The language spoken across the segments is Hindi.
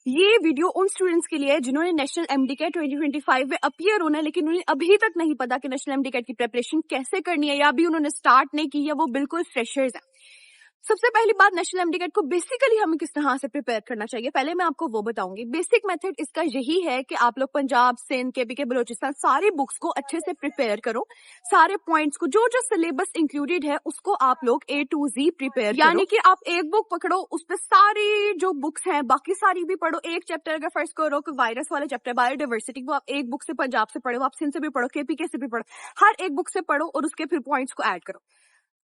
ये वीडियो उन स्टूडेंट्स के लिए है जिन्होंने नेशनल एमडीकैट 2025 में अपीयर होना है, लेकिन उन्हें अभी तक नहीं पता कि नेशनल एमडीकैट की प्रिपरेशन कैसे करनी है, या अभी उन्होंने स्टार्ट नहीं की, या वो बिल्कुल फ्रेशर्स हैं। सबसे पहली बात, नेशनल एमडीकैट को बेसिकली हमें किस तरह से प्रिपेयर करना चाहिए, पहले मैं आपको वो बताऊंगी। बेसिक मेथड इसका यही है कि आप लोग पंजाब, सिंध, केपीके, बलोचिस्तान सारी बुक्स को अच्छे से प्रिपेयर करो। सारे पॉइंट्स को, जो जो सिलेबस इंक्लूडेड है उसको आप लोग A to Z प्रिपेयर, यानी कि आप एक बुक पकड़ो, उस पर सारी जो बुक्स हैं बाकी सारी भी पढ़ो। एक चैप्टर अगर फर्स्ट करो कि वायरस वाले चैप्टर, बायोडाइवर्सिटी, वो आप एक बुक से पंजाब से पढ़ो, आप सिंध से भी पढ़ो, केपीके से भी पढ़ो, हर एक बुक से पढ़ो और उसके फिर पॉइंट्स को ऐड करो।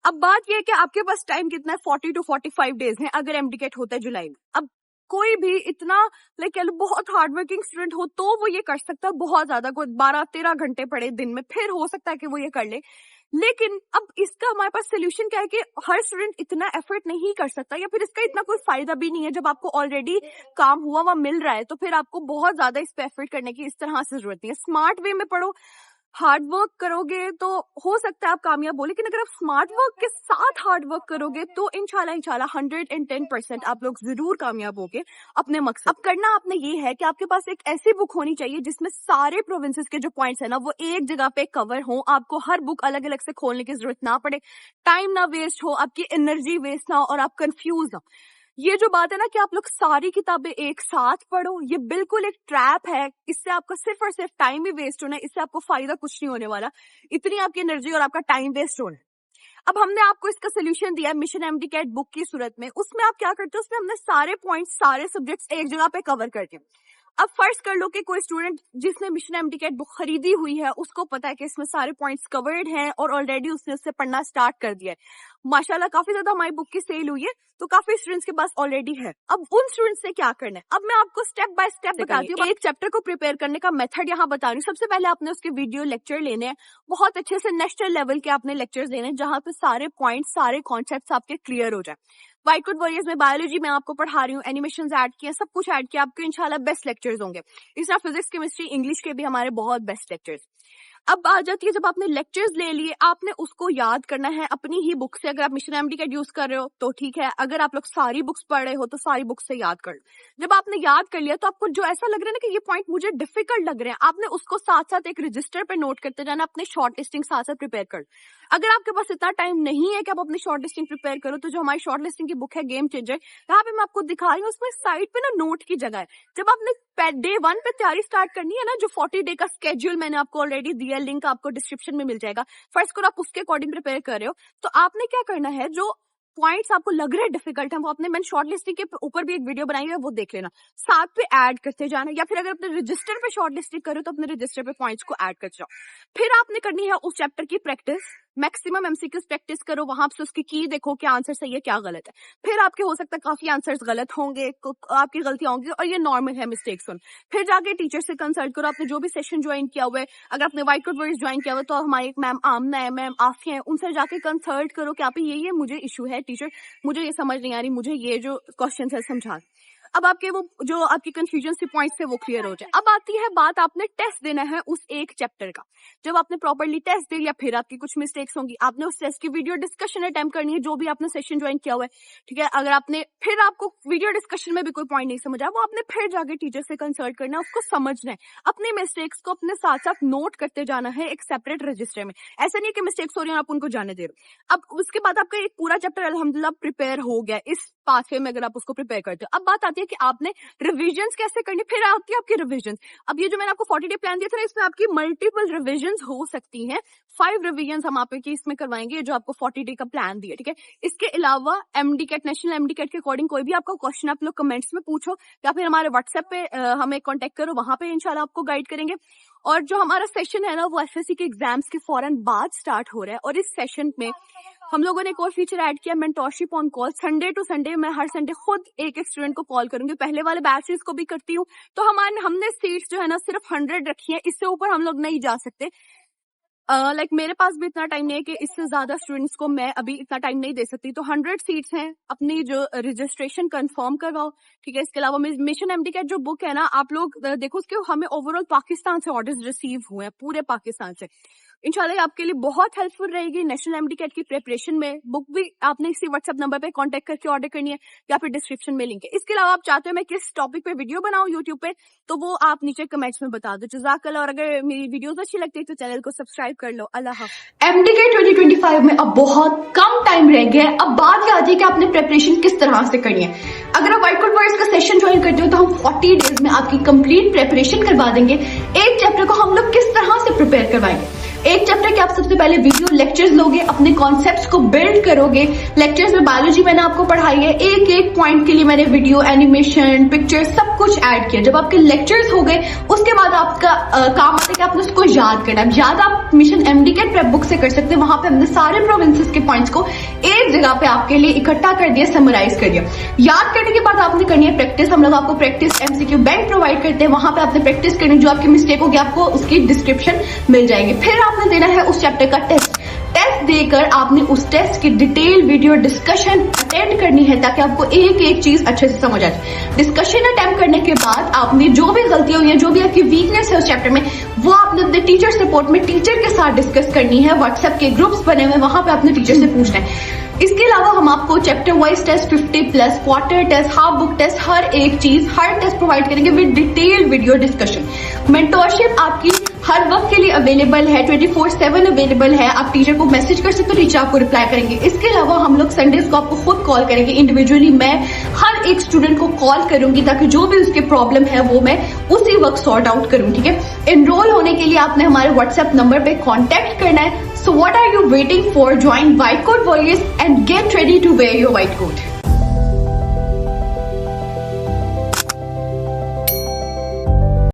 अब बात यह है कि आपके पास टाइम कितना है, 40 to 45 डेज है अगर एमडीकैट होता है जुलाई में। अब कोई भी इतना लाइक बहुत हार्ड वर्किंग स्टूडेंट हो तो वो ये कर सकता है, बहुत ज्यादा कोई 12-13 घंटे पढ़े दिन में, फिर हो सकता है कि वो ये कर ले। लेकिन अब इसका हमारे पास सोल्यूशन क्या है कि हर स्टूडेंट इतना एफर्ट नहीं कर सकता, या फिर इसका इतना कोई फायदा भी नहीं है। जब आपको ऑलरेडी काम हुआ हुआ मिल रहा है तो फिर आपको बहुत ज्यादा इस पे एफर्ट करने की इस तरह से जरूरत नहीं है। स्मार्ट वे में पढ़ो, हार्ड वर्क करोगे तो हो सकता है आप कामयाब हो, लेकिन अगर आप स्मार्ट वर्क के साथ हार्ड वर्क करोगे तो इंशाल्लाह 110% आप लोग जरूर कामयाब होगे अपने मकसद। अब करना आपने ये है कि आपके पास एक ऐसी बुक होनी चाहिए जिसमें सारे प्रोविंसेस के जो पॉइंट्स है ना वो एक जगह पे कवर हो, आपको हर बुक अलग अलग से खोलने की जरूरत ना पड़े, टाइम ना वेस्ट हो, आपकी एनर्जी वेस्ट ना हो और आप कंफ्यूज ना। ये जो बात है ना कि आप लोग सारी किताबें एक साथ पढ़ो, ये बिल्कुल एक ट्रैप है। इससे आपका सिर्फ और सिर्फ टाइम ही वेस्ट होना है, इससे आपको फायदा कुछ नहीं होने वाला, इतनी आपकी एनर्जी और आपका टाइम वेस्ट होना है। अब हमने आपको इसका सोल्यूशन दिया मिशन एमडीकैट बुक की सूरत में। उसमें आप क्या करते हो, उसमें हमने सारे पॉइंट्स, सारे सब्जेक्ट्स एक जगह पे कवर कर दिए। अब फर्स्ट कर लो कि कोई स्टूडेंट जिसने मिशन एमडीकैट बुक खरीदी हुई है उसको पता है कि इसमें सारे पॉइंट्स कवर्ड हैं और ऑलरेडी उसने उससे पढ़ना स्टार्ट कर दिया है। माशाल्लाह काफी ज्यादा हमारी बुक की सेल हुई है तो काफी स्टूडेंट्स के पास ऑलरेडी है। अब उन स्टूडेंट्स से क्या करना है, अब मैं आपको स्टेप बाय स्टेप बताती हूँ। एक चैप्टर को प्रिपेयर करने का मेथड यहाँ बता रही हूँ। सबसे पहले आपने उसके वीडियो लेक्चर लेने हैं, बहुत अच्छे से नेशनल लेवल के आपने लेक्चर्स लेने हैं जहाँ पे सारे पॉइंट्स, सारे कॉन्सेप्ट्स आपके क्लियर हो जाए। व्हाइट कोट वॉरियर्स में बायोलॉजी में आपको पढ़ा रही हूँ, एनिमेशंस ऐड किए, सब कुछ ऐड किया, आपके इंशाल्लाह बेस्ट लेक्चर्स होंगे। इस तरह फिजिक्स, केमिस्ट्री, इंग्लिश के भी हमारे बहुत बेस्ट लेक्चर्स। अब आ जाती है, जब आपने लेक्चर्स ले लिए आपने उसको याद करना है अपनी ही बुक से। अगर आप मिशन एमडीकैट यूज कर रहे हो तो ठीक है, अगर आप लोग सारी बुक्स पढ़ रहे हो तो सारी बुक्स से याद कर लो। जब आपने याद कर लिया तो आपको जो ऐसा लग रहा है ना कि ये पॉइंट मुझे डिफिकल्ट लग रहे हैं, आपने उसको साथ साथ एक रजिस्टर पे नोट करते जाना, अपने शॉर्ट लिस्टिंग साथ साथ प्रिपेयर कर। अगर आपके पास इतना टाइम नहीं है कि आप अपनी शॉर्ट लिस्टिंग प्रिपेयर करो, तो जो हमारी शॉर्ट लिस्टिंग की बुक है गेम चेंजर, यहाँ पे मैं आपको दिखा रही हूँ, उसमें साइड पे ना नोट की जगह है। जब आपने डे 1 पे तैयारी स्टार्ट करनी है ना, जो 40 डे का स्केड्यूल मैंने आपको ऑलरेडी दिया, लिंक आपको डिस्क्रिप्शन में मिल जाएगा। फर्स्ट करो आप उसके अकॉर्डिंग प्रिपेयर कर रहे हो तो आपने क्या करना है, जो पॉइंट्स आपको लग रहे हैं डिफिकल्ट है वो आपने, मैंने शॉर्ट लिस्टिंग के ऊपर भी एक वीडियो बनाई है वो देख लेना, साथ पे ऐड करते जाना। या फिर अगर अपने रजिस्टर पे शॉर्ट लिस्टिंग करो तो अपने रजिस्टर पे पॉइंट्स को ऐड करते जाओ। फिर आपने करनी है उस चैप्टर की प्रैक्टिस, मैक्सिमम एमसीक्यूज प्रैक्टिस करो, वहां से उसकी की देखो क्या आंसर सही है क्या गलत है। फिर आपके हो सकता है काफी आंसर्स गलत होंगे, आपकी गलतियां होंगी और ये नॉर्मल है, मिस्टेक्स होना। फिर जाके टीचर से कंसल्ट करो, आपने जो भी सेशन ज्वाइन किया हुआ है, अगर आपने व्हाइट कोट वर्ड्स ज्वाइन किया हुआ तो हमारी एक मैम आमना है, मैम आफिया है, उनसे जाके कंसल्ट करो कि आप ये मुझे इशू है टीचर, मुझे ये समझ नहीं आ रही, मुझे ये जो क्वेश्चन है समझा। अब आपके वो जो आपकी कंफ्यूजन से पॉइंट्स थे वो क्लियर हो जाए। अब आती है बात, आपने टेस्ट देना है उस एक चैप्टर का। जब आपने प्रॉपर्ली टेस्ट दे लिया फिर आपकी कुछ मिस्टेक्स होंगी, आपने उस टेस्ट की वीडियो डिस्कशन अटेम्प्ट करनी है, जो भी आपने सेशन ज्वाइन किया हुआ है, ठीक है। अगर आपने फिर आपको वीडियो डिस्कशन में भी कोई पॉइंट नहीं समझ आया, वो आपने फिर जाके टीचर से कंसल्ट करना है, उसको समझना है, अपने मिस्टेक्स को अपने साथ साथ नोट करते जाना है एक सेपरेट रजिस्टर में। ऐसा नहीं कि मिस्टेक्स हो रही है आप उनको जाने दे रहे हो। अब उसके बाद आपका एक पूरा चैप्टर अल्हम्दुलिल्लाह प्रिपेयर हो गया इस पाथवे में, अगर आप उसको प्रिपेयर करते हो। अब बात आती है कि आपने रिविजन्स कैसे करनी, फिर आती है आपकी रिविजन्स। अब ये जो मैंने आपको 40 डे प्लान दिया था ना, इसमें आपकी मल्टीपल रिविजन्स हो सकती हैं। 5 रिविजन्स हम आप इसमें करवाएंगे जो आपको 40 डे का प्लान दिया, ठीक है। इसके अलावा एमडीकैट, नेशनल एमडीकैट के अकॉर्डिंग कोई भी आपका क्वेश्चन आप लोग कमेंट्स में पूछो या फिर हमारे व्हाट्सएप पे हमें कॉन्टेक्ट करो, वहां पे इंशाल्लाह आपको गाइड करेंगे। और जो हमारा सेशन है ना वो एसएससी के एग्जाम्स के फौरन बाद स्टार्ट हो रहा है, और इस सेशन में हम लोगों ने एक और फीचर ऐड किया, mentorship on call. Sunday to Sunday मैं हर संडे खुद एक स्टूडेंट को कॉल करूंगी, पहले वाले बैचेस को भी करती हूँ। तो हमने सीट्स जो है ना सिर्फ 100 रखी है, इससे ऊपर हम लोग नहीं जा सकते। लाइक मेरे पास भी इतना टाइम नहीं है कि इससे ज्यादा स्टूडेंट्स को मैं अभी इतना टाइम नहीं दे सकती, तो 100 सीट्स हैं, अपनी जो रजिस्ट्रेशन कंफर्म करवाओ, ठीक है। इसके अलावा मिशन एमडीकैट जो बुक है ना, आप लोग देखो उसके हमें ओवरऑल पाकिस्तान से ऑर्डर्स रिसीव हुए हैं, पूरे पाकिस्तान से। इंशाल्लाह ये आपके लिए बहुत हेल्पफुल रहेगी नेशनल एमडीकैट की प्रिपरेशन में। बुक भी आपने इसी व्हाट्सएप नंबर पे कांटेक्ट करके ऑर्डर करनी है या फिर डिस्क्रिप्शन में लिंक है। इसके अलावा आप चाहते हो मैं किस टॉपिक पे वीडियो बनाऊं यूट्यूब पे, तो वो आप नीचे कमेंट्स में बता दो। जज़ाकल्लाह। और अगर मेरी वीडियोस अच्छी लगती है तो चैनल को सब्सक्राइब कर लो। अल्लाह हाफ़िज़। एमडीकैट 2025 में अब बहुत कम टाइम रह गया है। अब बात आती है कि आपने प्रिपरेशन किस तरह से करनी है। अगर आप व्हाइट कोट वॉरियर्स का सेशन ज्वाइन करते हो तो हम 40 डेज में आपकी कंप्लीट प्रिपरेशन करवा देंगे। एक चैप्टर को हम लोग किस तरह से प्रिपेयर करवाएंगे। एक चैप्टर के आप सबसे पहले वीडियो लेक्चर्स लोगे, अपने कॉन्सेप्ट्स को बिल्ड करोगे। लेक्चर्स में बायोलॉजी मैंने आपको पढ़ाई है, एक एक पॉइंट के लिए मैंने वीडियो, एनिमेशन, पिक्चर सब कुछ ऐड किया। जब आपके लेक्चर्स हो गए उसके बाद आपका काम आता है कि आपने उसको याद करना है। याद आप मिशन एमडीकैट प्रेप बुक से कर सकते हैं। वहां पे हमने सारे प्रोविंसेस के पॉइंट्स को एक जगह पे आपके लिए इकट्ठा कर दिया, समराइज कर दिया। याद करने के बाद आपने करनी है प्रैक्टिस। हम लोग आपको प्रैक्टिस एमसीक्यू बैंक प्रोवाइड करते हैं, वहां पे आपने प्रैक्टिस करनी। जो आपकी मिस्टेक होगी आपको उसकी डिस्क्रिप्शन मिल जाएगी। फिर आपने देना है उस चैप्टर का टेस्ट देकर आपने उस टेस्ट की डिटेल वीडियो डिस्कशन अटेंड करनी है ताकि आपको एक एक चीज अच्छे से समझ आ जाए। डिस्कशन अटेम्प्ट करने के बाद आपने जो भी गलतियां हुई है, जो भी आपकी वीकनेस है उस चैप्टर में, वो आपने अपने टीचर सपोर्ट में टीचर के साथ डिस्कस करनी है। व्हाट्सएप के ग्रुप्स बने हुए, वहां पे आपने टीचर से पूछना है। इसके अलावा हम आपको chapter wise test 50+, quarter test, half book test, हर एक चीज, हर टेस्ट प्रोवाइड करेंगे with detail video discussion. Mentorship आपकी हर वक्त के लिए अवेलेबल है, 24/7 अवेलेबल है। आप टीचर को मैसेज कर सकते हो, टीचर आपको रिप्लाई करेंगे। इसके अलावा हम लोग संडेज को आपको खुद कॉल करेंगे इंडिविजुअली। मैं हर एक स्टूडेंट को कॉल करूंगी ताकि जो भी उसके प्रॉब्लम है वो मैं उसी वक्त सॉर्ट आउट करूं, ठीक है। एनरोल होने के लिए आपने हमारे व्हाट्सएप नंबर पे कॉन्टेक्ट करना है। So what are you waiting for? Join White Coat Warriors and get ready to wear your white coat.